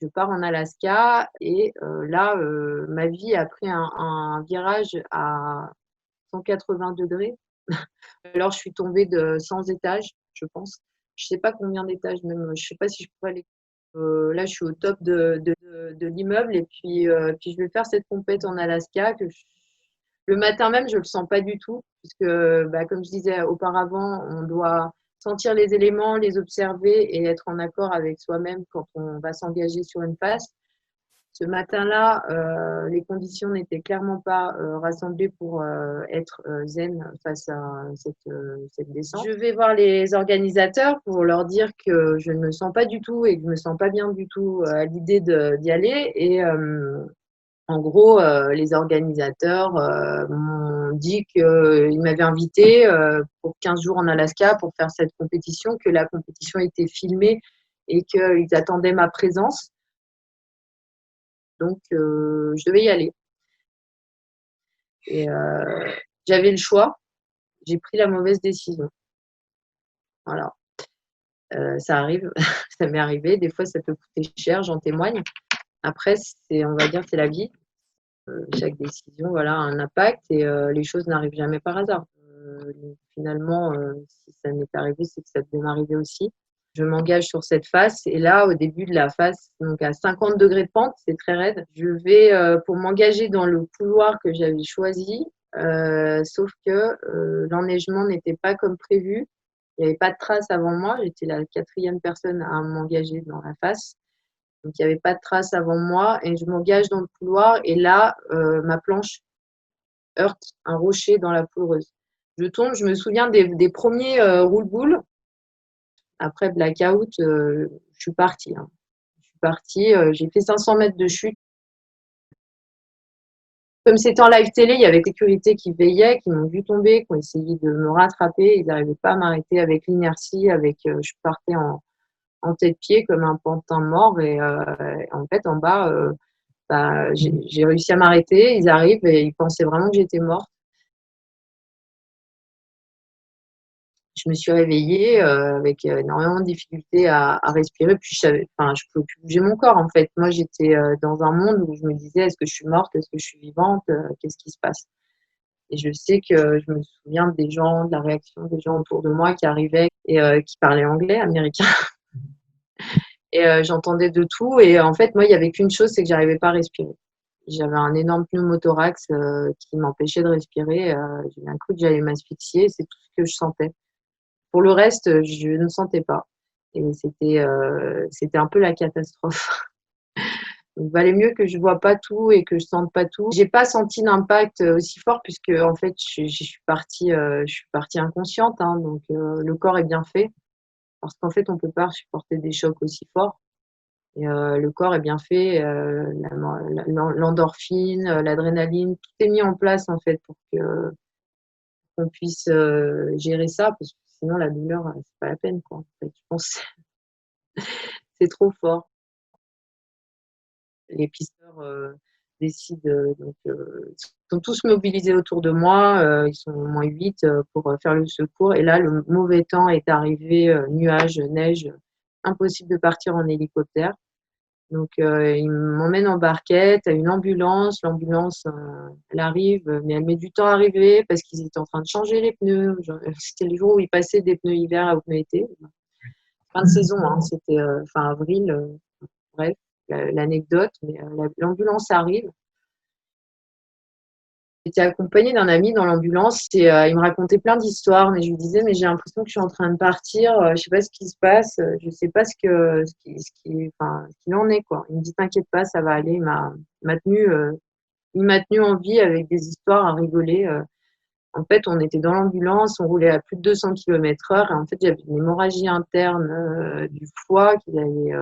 Je pars en Alaska et là, ma vie a pris un virage à 180 degrés. Alors je suis tombée de 100 étages, je pense. Je sais pas combien d'étages même, je sais pas si je pourrais les là, je suis au top de l'immeuble et puis je vais faire cette compète en Alaska que le matin même, je le sens pas du tout puisque, bah, comme je disais auparavant, on doit sentir les éléments, les observer et être en accord avec soi-même quand on va s'engager sur une phase. Ce matin-là, les conditions n'étaient clairement pas rassemblées pour être zen face à cette descente. Je vais voir les organisateurs pour leur dire que je ne me sens pas du tout et que je ne me sens pas bien du tout à l'idée d'y aller. Et en gros, les organisateurs m'ont dit qu'ils m'avaient invité pour 15 jours en Alaska pour faire cette compétition, que la compétition était filmée et qu'ils attendaient ma présence. Donc, je devais y aller. Et j'avais le choix. J'ai pris la mauvaise décision. Voilà. Ça arrive, ça m'est arrivé. Des fois, ça peut coûter cher, j'en témoigne. Après, on va dire, c'est la vie. Chaque décision, voilà, a un impact et les choses n'arrivent jamais par hasard. Finalement, si ça m'est arrivé, c'est que ça devait m'arriver aussi. Je m'engage sur cette face et là, au début de la face, donc à 50 degrés de pente, c'est très raide. Je vais pour m'engager dans le couloir que j'avais choisi, sauf que l'enneigement n'était pas comme prévu. Il n'y avait pas de traces avant moi. J'étais la 4e personne à m'engager dans la face. Donc, il n'y avait pas de traces avant moi et je m'engage dans le couloir et là, ma planche heurte un rocher dans la poudreuse. Je tombe, je me souviens des premiers roule-boules. Après blackout, je suis partie. Hein. Je suis partie, j'ai fait 500 mètres de chute. Comme c'était en live télé, il y avait sécurité qui veillait, qui m'ont vu tomber, qui ont essayé de me rattraper. Ils n'arrivaient pas à m'arrêter avec l'inertie, je partais en tête-pied comme un pantin mort. Et en fait, en bas, bah, j'ai réussi à m'arrêter. Ils arrivent et ils pensaient vraiment que j'étais morte. Je me suis réveillée avec énormément de difficultés à respirer. Puis enfin, je pouvais plus bouger mon corps en fait. Moi, j'étais dans un monde où je me disais est-ce que je suis morte, est-ce que je suis vivante, qu'est-ce qui se passe? Et je sais que je me souviens des gens, de la réaction des gens autour de moi qui arrivaient et qui parlaient anglais, américain. Et j'entendais de tout. Et en fait, moi, il y avait qu'une chose, c'est que j'arrivais pas à respirer. J'avais un énorme pneumothorax qui m'empêchait de respirer. J'ai eu un coup que j'allais m'asphyxier. C'est tout ce que je sentais. Pour le reste, je ne sentais pas. Et c'était un peu la catastrophe. Il valait mieux que je vois pas tout et que je sente pas tout. J'ai pas senti d'impact aussi fort puisque en fait je suis partie inconsciente. Hein, donc le corps est bien fait parce qu'en fait on peut pas supporter des chocs aussi forts. Et le corps est bien fait, l'endorphine, l'adrénaline, tout est mis en place en fait pour que qu'on puisse gérer ça parce que sinon la douleur c'est pas la peine quoi. En fait, je pense c'est trop fort. Les pisteurs décident, ils sont tous mobilisés autour de moi, ils sont au moins 8 pour faire le secours. Et là, le mauvais temps est arrivé, nuages, neige, impossible de partir en hélicoptère. Donc, ils m'emmènent en barquette à une ambulance. L'ambulance, elle arrive, mais elle met du temps à arriver parce qu'ils étaient en train de changer les pneus. C'était le jour où ils passaient des pneus hiver à pneus été. Fin de saison, hein, c'était fin avril. Bref, l'anecdote, mais l'ambulance arrive. J'étais accompagnée d'un ami dans l'ambulance et il me racontait plein d'histoires, mais je lui disais, mais j'ai l'impression que je suis en train de partir, je sais pas ce qui se passe, je sais pas enfin, ce qu'il en est, quoi. Il me dit, t'inquiète pas, ça va aller. M'a tenu, il m'a tenu en vie avec des histoires à rigoler. En fait, on était dans l'ambulance, on roulait à plus de 200 km/h et en fait, j'avais une hémorragie interne du foie il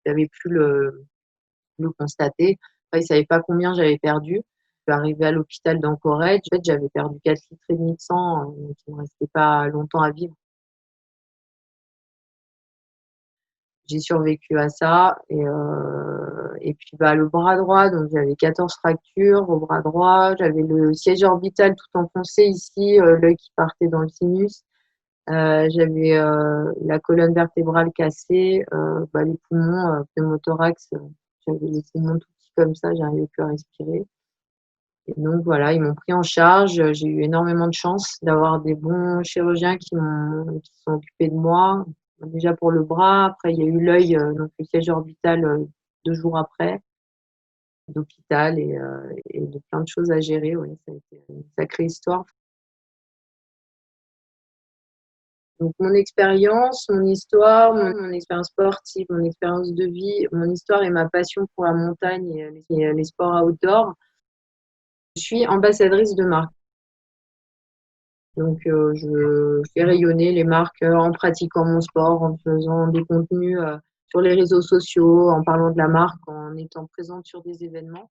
avait pu le constater. Enfin, il savait pas combien j'avais perdu. Je suis arrivée à l'hôpital d'Anchorage. En fait, j'avais perdu 4 litres et demi de sang, donc il me restait pas longtemps à vivre. J'ai survécu à ça et puis bah le bras droit, donc j'avais 14 fractures au bras droit, j'avais le siège orbital tout enfoncé ici, l'œil qui partait dans le sinus. J'avais la colonne vertébrale cassée, les poumons, pneumothorax, j'avais les poumons tout petits comme ça, j'arrivais plus à respirer. Et donc voilà, ils m'ont pris en charge. J'ai eu énormément de chance d'avoir des bons chirurgiens qui se sont occupés de moi. Déjà pour le bras, après il y a eu l'œil, donc le siège orbital 2 jours après, d'hôpital et de plein de choses à gérer. Oui, ça a été une sacrée histoire. Donc mon histoire, mon expérience sportive, mon expérience de vie, mon histoire et ma passion pour la montagne et les sports outdoor. Je suis ambassadrice de marque. Donc, je fais rayonner les marques en pratiquant mon sport, en faisant des contenus sur les réseaux sociaux, en parlant de la marque, en étant présente sur des événements.